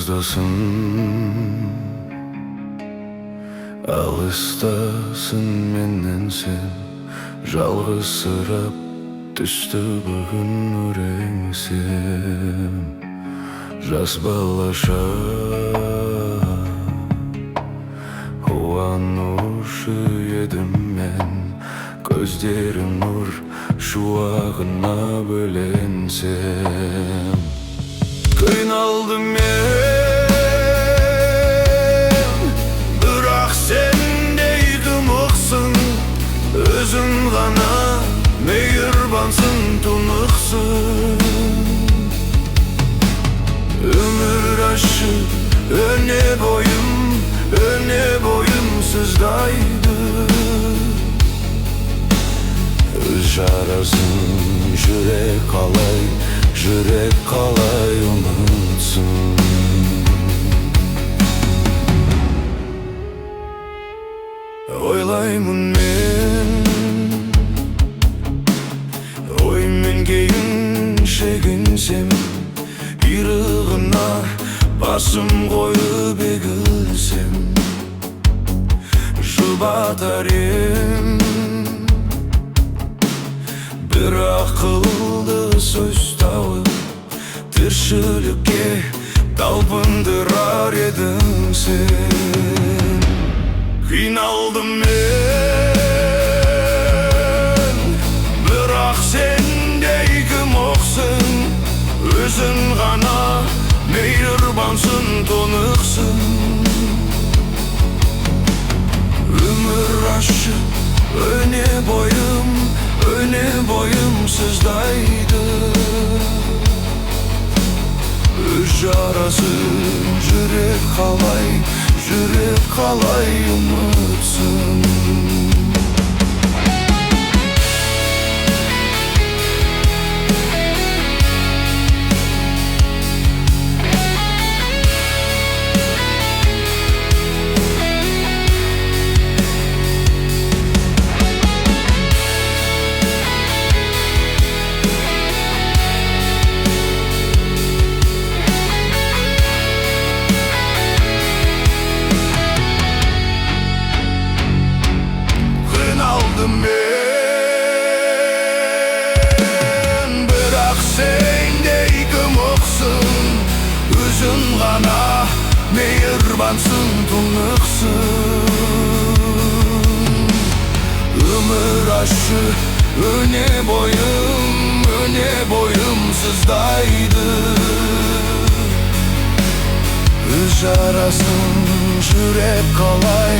Uzaklardasın, alıstasın menden sen. Жалғызсырап түсті бүгін өреңсем. Жас балаша қуанушы едім мен, көздерің нұр шуағына бөленсем. Қиналдым мен, бірақ сендей тымықсың. Өзің ғана мейірбансың, тұнықсың. Өмір ашып өне бойым сыздайды. Өз жарасын жүрек қалай ұмытсын. Ойлаймын мен, оймен кейін шегінсем, иығына басым қойып егілсем, жұбатар ем бір ақылды сөз тауып, тіршілікке талпындырар едің сен. Қиналдым мен, бірақ сендей кім оқсын. Өзің ғана мейірбансың, тұнықсың. Өмір ашып өне бойым сыздайды. Өз жарасын жүрек қалай ұмытсын. Мен, бірақ сендей кім оқсын. Өзің ғана мейірбансың, тұнықсың. Өмір ашып өне бойым сыздайды. Өз жарасын жүрек қалай